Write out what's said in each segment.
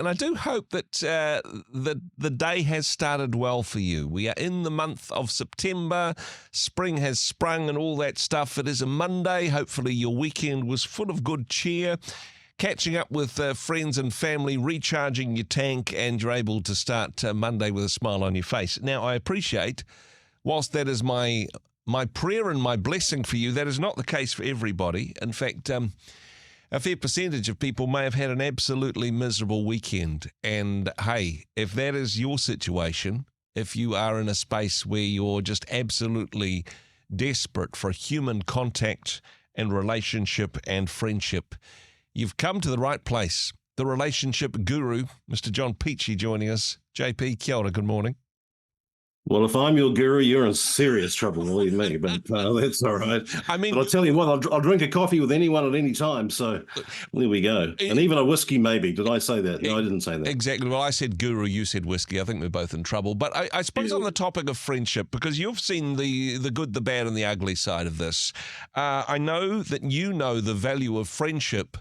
And I do hope that the day has started well for you. We are in the month of September. Spring has sprung and all that stuff. It is a Monday. Hopefully your weekend was full of good cheer. Catching up with friends and family, recharging your tank, and you're able to start Monday with a smile on your face. Now, I appreciate, whilst that is my prayer and my blessing for you, that is not the case for everybody. In fact, a fair percentage of people may have had an absolutely miserable weekend. And hey, if that is your situation, if you are in a space where you're just absolutely desperate for human contact and relationship and friendship, you've come to the right place. The relationship guru, Mr. John Peachey, joining us. JP, kia ora, good morning. Well, if I'm your guru, you're in serious trouble, believe me, but that's all right. I mean, but I'll tell you what, I'll drink a coffee with anyone at any time, so there we go. And even a whiskey, maybe. Did I say that? No, I didn't say that. Exactly. Well, I said guru, you said whiskey. I think we're both in trouble. But I suppose on the topic of friendship, because you've seen the good, the bad, and the ugly side of this, I know that you know the value of friendship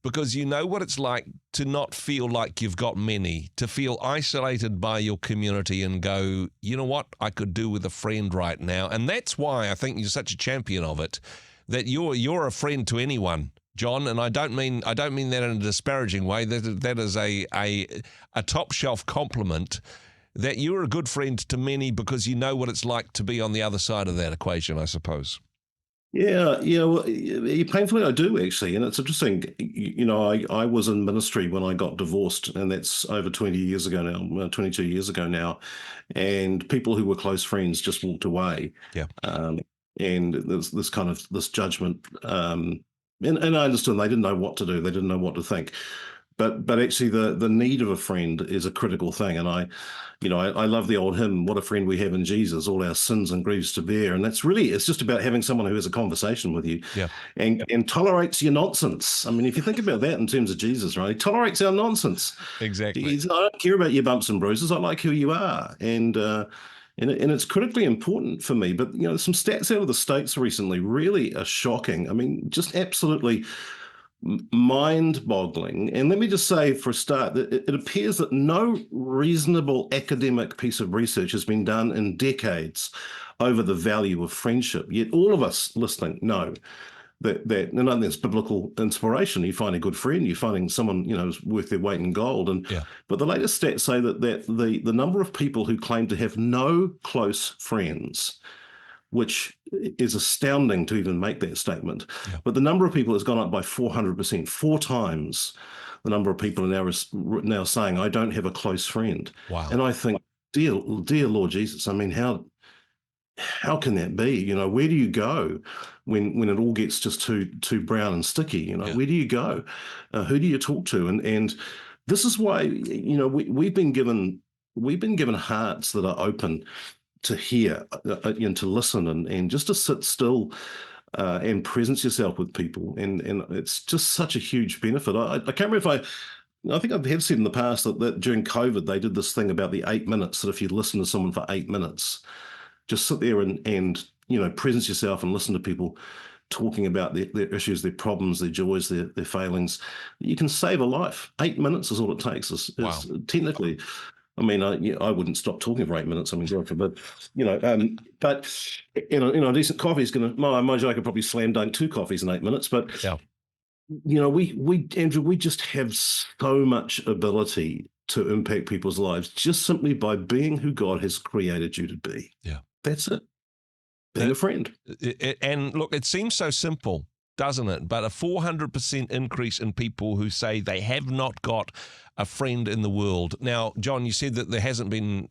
because you know what it's like to not feel like you've got many, to feel isolated by your community and go, you know what, I could do with a friend right now. And that's why I think you're such a champion of it, that you're a friend to anyone, John. And I don't mean that in a disparaging way. That is a top shelf compliment, that you're a good friend to many because you know what it's like to be on the other side of that equation, I suppose. Yeah. Well, painfully I do, actually. And it's interesting, I was in ministry when I got divorced, and that's over 20 years ago now, 22 years ago now. And people who were close friends just walked away. Yeah. And there's this kind of this judgment. And I understood they didn't know what to do. They didn't know what to think. But actually the need of a friend is a critical thing. And I love the old hymn, "What a friend we have in Jesus, all our sins and griefs to bear." And it's just about having someone who has a conversation with you, and tolerates your nonsense. I mean, if you think about that in terms of Jesus, right? He tolerates our nonsense. Exactly. I don't care about your bumps and bruises. I like who you are. And it's critically important for me. But, some stats out of the States recently really are shocking. I mean, just absolutely mind-boggling. And let me just say for a start that it appears that no reasonable academic piece of research has been done in decades over the value of friendship. Yet all of us listening know that and I think it's biblical inspiration. You find a good friend, you're finding someone who's worth their weight in gold. But the latest stats say that the number of people who claim to have no close friends, which is astounding to even make that statement. Yeah. But the number of people has gone up by 400%, 4 times the number of people are now saying, I don't have a close friend. Wow. And I think, dear Lord Jesus, I mean, how can that be? Where do you go when it all gets just too brown and sticky? Where do you go? Who do you talk to? And this is why, we've been given hearts that are open to hear and to listen and just to sit still and presence yourself with people. And it's just such a huge benefit. I can't remember if I think I have said in the past that during COVID, they did this thing about the 8 minutes, that if you listen to someone for 8 minutes, just sit there and presence yourself and listen to people talking about their issues, their problems, their joys, their failings. You can save a life. 8 minutes is all it takes. Wow. Technically. I mean, I wouldn't stop talking for 8 minutes. I mean, God forbid, but a decent coffee is going to, mind you, I could probably slam dunk 2 coffees in 8 minutes, but, Andrew, we just have so much ability to impact people's lives just simply by being who God has created you to be. Yeah. That's it. Being a friend. And look, it seems so simple, doesn't it? But a 400% increase in people who say they have not got a friend in the world. Now, John, you said that there hasn't been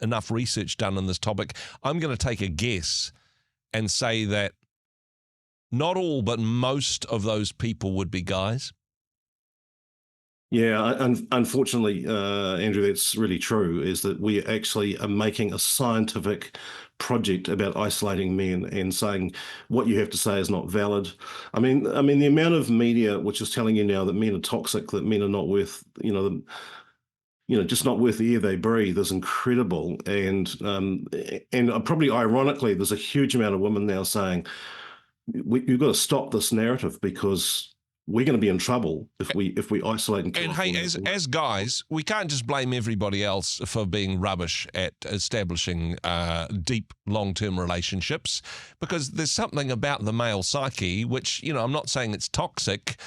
enough research done on this topic. I'm going to take a guess and say that not all, but most of those people would be guys. Yeah, unfortunately, Andrew, that's really true, is that we actually are making a scientific project about isolating men and saying what you have to say is not valid. I mean, the amount of media which is telling you now that men are toxic, that men are not worth, just not worth the air they breathe is incredible. And probably ironically, there's a huge amount of women now saying, you've got to stop this narrative because we're going to be in trouble if we isolate and kill And off hey, one another. as guys, we can't just blame everybody else for being rubbish at establishing deep long-term relationships, because there's something about the male psyche which, I'm not saying it's toxic,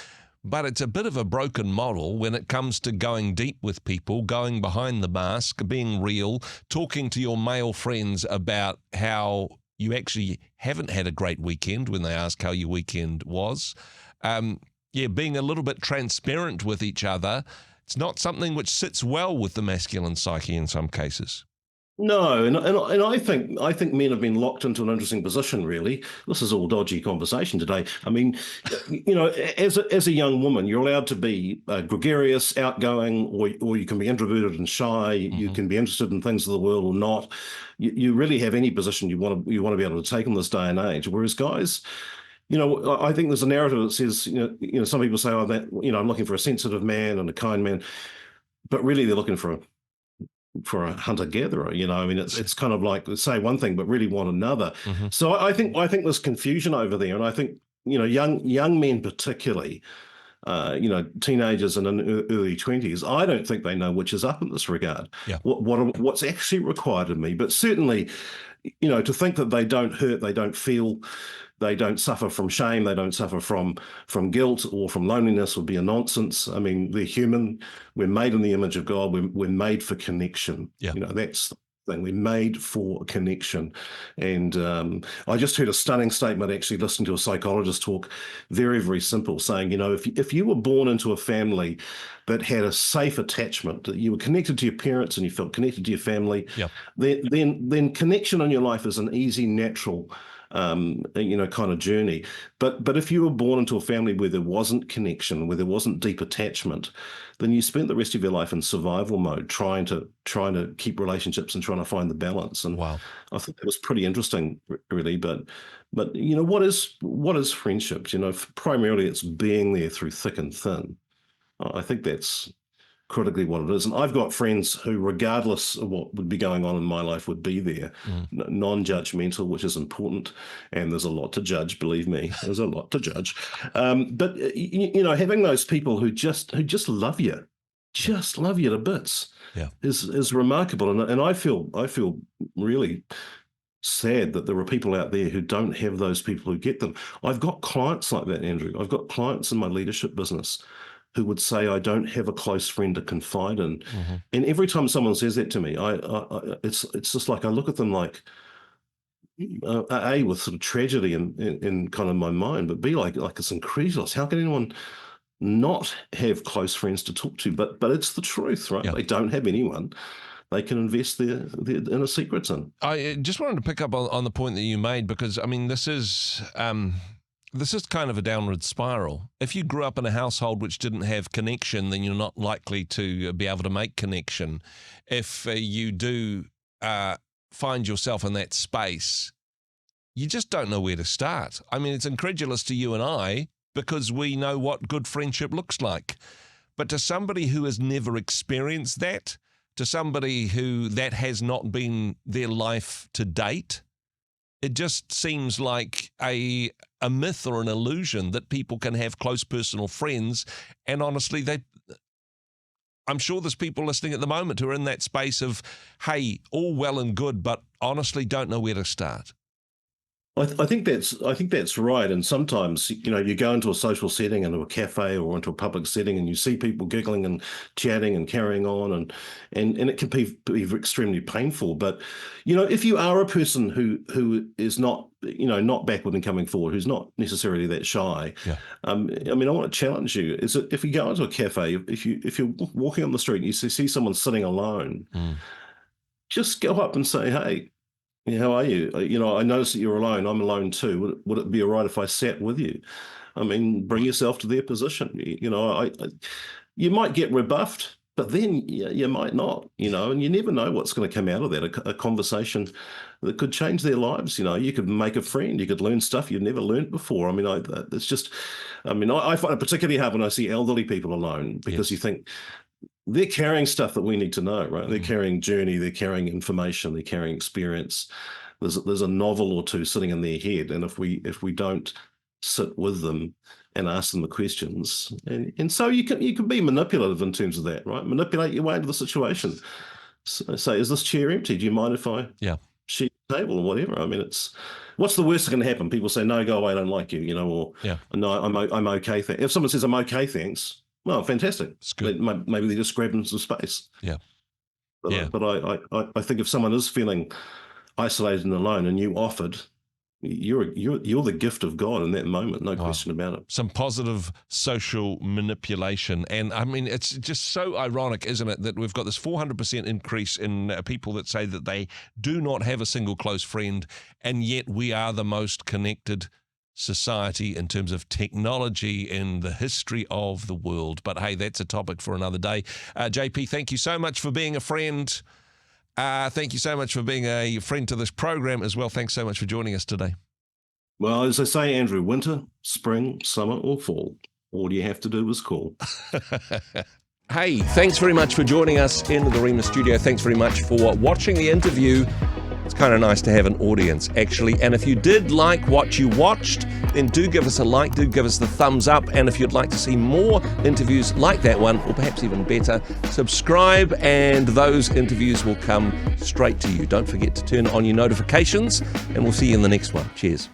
but it's a bit of a broken model when it comes to going deep with people, going behind the mask, being real, talking to your male friends about how you actually haven't had a great weekend when they ask how your weekend was. Being a little bit transparent with each other. It's not something which sits well with the masculine psyche in some cases. No, and I think men have been locked into an interesting position. Really, this is all dodgy conversation today. I mean, as a young woman, you're allowed to be gregarious, outgoing, or you can be introverted and shy. You can be interested in things of the world or not. You really have any position you want to be able to take in this day and age. Whereas guys, I think there's a narrative that says, some people say, oh, that, I'm looking for a sensitive man and a kind man, but really they're looking for a hunter-gatherer. I mean, it's kind of like say one thing but really want another. So I think there's confusion over there, and I think young men particularly, teenagers and in early 20s, I don't think they know which is up in this regard. Yeah. What's actually required of me, but certainly, to think that they don't hurt, they don't feel, they don't suffer from shame, they don't suffer from guilt or from loneliness would be a nonsense. I mean, they're human. We're made in the image of God. We're made for connection. Yeah. That's the thing. We're made for connection. And I just heard a stunning statement, actually listening to a psychologist talk, very, very simple, saying, if you were born into a family that had a safe attachment, that you were connected to your parents and you felt connected to your family, yeah. then connection in your life is an easy, natural kind of journey. But if you were born into a family where there wasn't connection, where there wasn't deep attachment, then you spent the rest of your life in survival mode, trying to keep relationships and trying to find the balance. And wow. I think that was pretty interesting, really. But what is friendship? Primarily it's being there through thick and thin. I think that's critically what it is. And I've got friends who, regardless of what would be going on in my life, would be there, non-judgmental, which is important. And there's a lot to judge, believe me, there's a lot to judge. But having those people who just love you, love you to bits, is remarkable. And I feel really sad that there are people out there who don't have those people who get them. I've got clients like that, Andrew. I've got clients in my leadership business who would say, I don't have a close friend to confide in. And every time someone says that to me, it's just like I look at them like, A, with sort of tragedy in kind of my mind, but B, like it's incredulous. How can anyone not have close friends to talk to? But it's the truth, right? They don't have anyone they can invest their inner secrets in. I just wanted to pick up on the point that you made, because, I mean, this is kind of a downward spiral. If you grew up in a household which didn't have connection, then you're not likely to be able to make connection. If you do find yourself in that space, you just don't know where to start. I mean, it's incredulous to you and I, because we know what good friendship looks like. But to somebody who has never experienced that, to somebody who that has not been their life to date, it just seems like a myth or an illusion that people can have close personal friends. And honestly, I'm sure there's people listening at the moment who are in that space of, hey, all well and good, but honestly don't know where to start. I think that's right. And sometimes, you go into a social setting, into a cafe or into a public setting, and you see people giggling and chatting and carrying on, and it can be extremely painful. But, if you are a person who is not, not backward and coming forward, who's not necessarily that shy, I want to challenge you. Is that if you go into a cafe, if you're walking on the street and you see someone sitting alone, just go up and say, hey, how are you? I noticed that you're alone. I'm alone too. Would it be all right if I sat with you? I mean, bring yourself to their position. You might get rebuffed, but then you might not, and you never know what's going to come out of that, a conversation that could change their lives. You could make a friend. You could learn stuff you've never learned before. I mean, I find it particularly hard when I see elderly people alone, because you think, they're carrying stuff that we need to know, right? They're carrying journey, they're carrying information, they're carrying experience. There's a novel or two sitting in their head, and if we don't sit with them and ask them the questions. And so you can be manipulative in terms of that, right? Manipulate your way into the situation. So say, is this chair empty? Do you mind if I share the table or whatever? I mean, what's the worst that can happen? People say, no, go away, I don't like you, or no, I'm okay. If someone says I'm okay, thanks, well, fantastic. It's good. Maybe they just grabbed into some space. But I think if someone is feeling isolated and alone, and you offered, you're the gift of God in that moment, no question about it. Some positive social manipulation. And I mean, it's just so ironic, isn't it, that we've got this 400% increase in people that say that they do not have a single close friend, and yet we are the most connected society in terms of technology in the history of the world. But hey, that's a topic for another day. JP, thank you so much for being a friend. Thank you so much for being a friend to this program as well. Thanks so much for joining us today. Well, as I say, Andrew, winter, spring, summer, or fall, all you have to do is call. Hey, thanks very much for joining us in the Rhema studio. Thanks very much for watching the interview. It's kind of nice to have an audience, actually. And if you did like what you watched, then do give us a like, do give us the thumbs up. And if you'd like to see more interviews like that one, or perhaps even better, subscribe and those interviews will come straight to you. Don't forget to turn on your notifications, and we'll see you in the next one. Cheers.